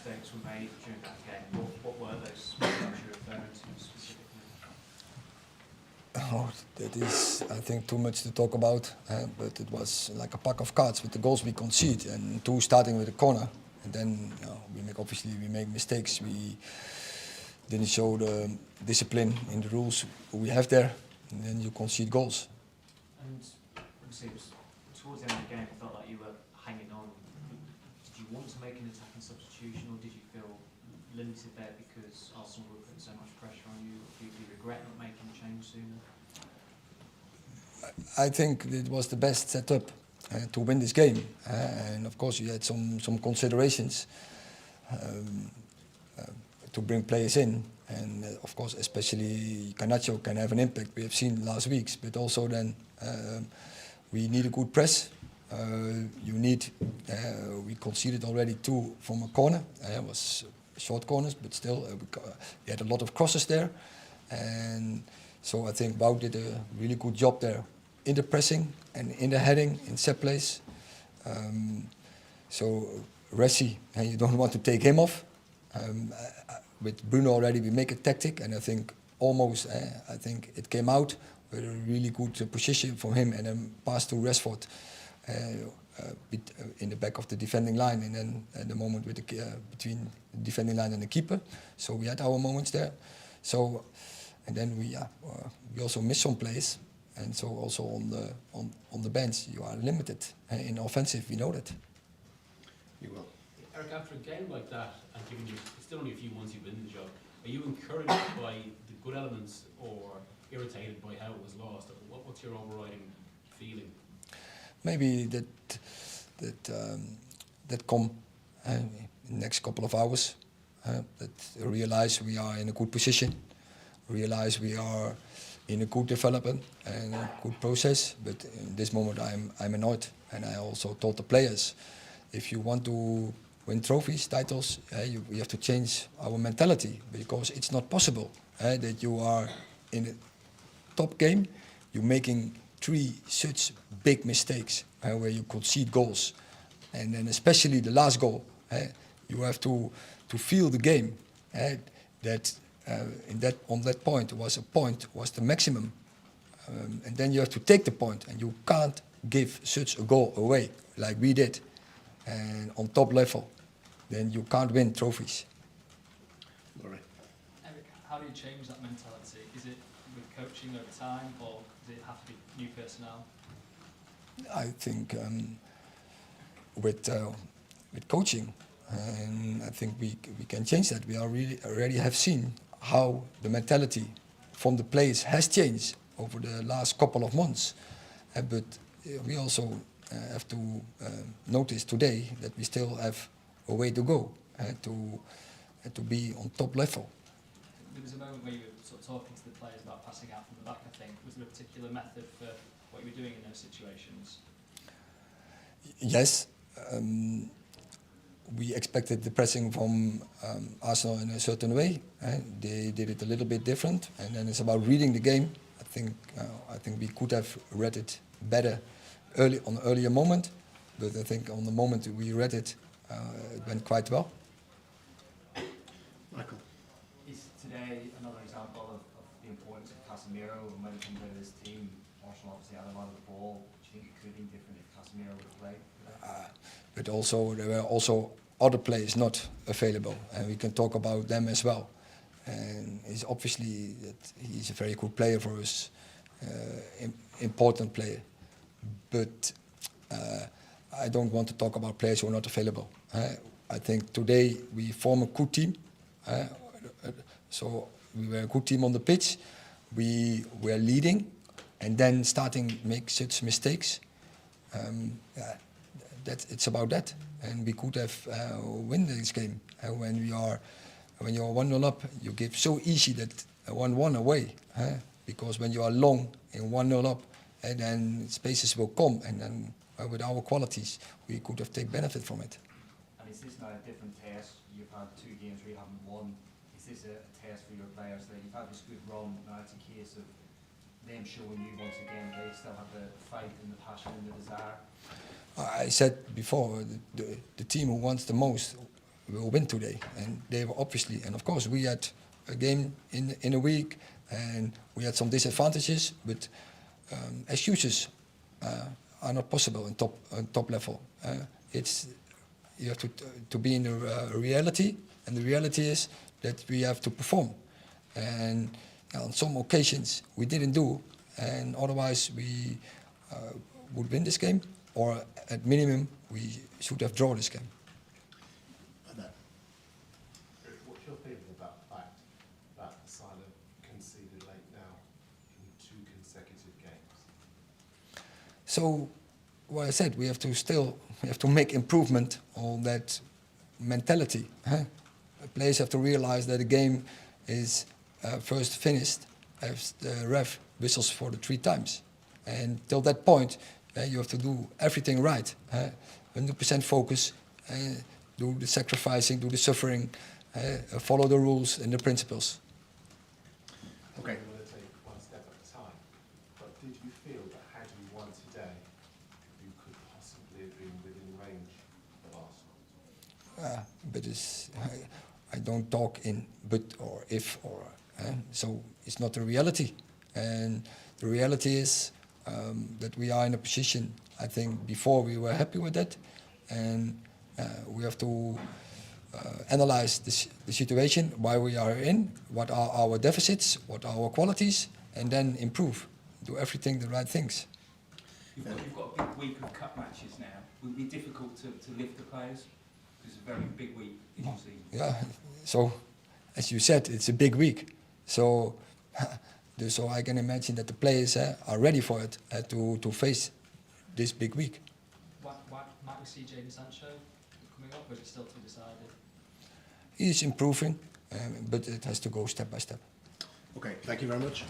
mistakes were made during that game. What were those mistakes you're referring to specifically? Oh, that is, I think, too much to talk about. But it was like a pack of cards with the goals we concede, and two starting with a corner, and then we make mistakes. We didn't show the discipline in the rules we have there, and then you concede goals. And obviously, it was towards the end of the game, it felt like you were hanging on. Did you want to make an attacking substitution, or did you feel limited there because Arsenal were putting so much pressure on you? Do you regret not making a change sooner? I think it was the best setup to win this game, and of course you had some considerations to bring players in, and of course especially Garnacho can have an impact. We have seen last weeks, but also then we need a good press. We conceded already two from a corner. It was short corners, but still we had a lot of crosses there, and so I think Wout did a really good job there in the pressing and in the heading, in set plays. So Ressi, you don't want to take him off. With Bruno already, we make a tactic, and I think it came out with a really good position from him, and then pass to Rashford in the back of the defending line, and then the moment with between the defending line and the keeper. So we had our moments there. So, and then we also missed some plays, and so also on the bench you are limited. In offensive, we know that. You will. Erik, after a game like that, and given you it's still only a few months you've been in the job, are you encouraged by the good elements or irritated by how it was lost? What's your overriding feeling? Maybe that come in the next couple of hours. That realize we are in a good position, realize we are in a good development and a good process. But in this moment, I'm annoyed, and I also told the players, if you want to win trophies, titles, we have to change our mentality, because it's not possible that you are in a top game, you're making 3 such big mistakes where you concede goals, and then especially the last goal, you have to feel the game. That on that point was the maximum, and then you have to take the point, and you can't give such a goal away like we did, and on top level, then you can't win trophies. Laurie. Erik, how do you change that mentality? Is it with coaching over time, or does it have to be new personnel? I think with coaching, and I think we can change that. We already have seen how the mentality from the players has changed over the last couple of months, but we also have to notice today that we still have a way to go to be on top level. There was a moment where you were sort of talking to the players about passing out from the back, I think. Was there a particular method for what you were doing in those situations? Yes. We expected the pressing from Arsenal in a certain way. They did it a little bit different, and then it's about reading the game. I think we could have read it better on an earlier moment, but I think on the moment we read it, it went quite well. Michael. Is today another example of the importance of Casemiro, and when it comes out of this team? Arsenal obviously had a lot of the ball. Do you think it could have been different if Casemiro would have played? But also there were also other players not available, and we can talk about them as well. And it's obviously that he's a very good player for us, important player. But I don't want to talk about players who are not available. I think today we form a good team. So we were a good team on the pitch. We were leading, and then starting make such mistakes. It's about that, and we could have win this game. When you're 1-0 up, you give so easy that 1-1 away, because when you are long in 1-0 up, and then spaces will come, and then with our qualities, we could have taken benefit from it. And is this now a different test? You've had 2 games where you haven't won. Is this a test for your players that you've had this good run? Now it's a case of them showing you once again they still have the fight and the passion and the desire. I said before, the team who wants the most will win today. And they were obviously, and of course, we had a game in a week, and we had some disadvantages, but excuses are not possible in top level. It's you have to be in a reality, and the reality is that we have to perform. And on some occasions we didn't do, and otherwise we would win this game, or at minimum we should have drawn this game. What's your feeling about the fact that Asylum conceded late now in 2 consecutive games? So, what I said, we have to make improvement on that mentality. Huh? The players have to realize that the game is first finished if the ref whistles for the 3 times. And till that point, you have to do everything right. 100% focus, do the sacrificing, do the suffering, follow the rules and the principles. Okay. We're going to take one step at a time. But did you feel that had you won today, you could possibly have been within range of Arsenal? But I don't talk in but or if or so it's not the reality, and the reality is that we are in a position. I think before we were happy with that, and we have to analyze the situation, why we are in, what are our deficits, what are our qualities, and then improve, do everything the right things. You've got a big week of cup matches now. Would it be difficult to lift the players? It's a very big week, as you see. Yeah, so as you said, it's a big week. So, so I can imagine that the players are ready for it to face this big week. Might we see Jadon Sancho coming up, or is it still to be decided? He is improving, but it has to go step by step. Okay, thank you very much.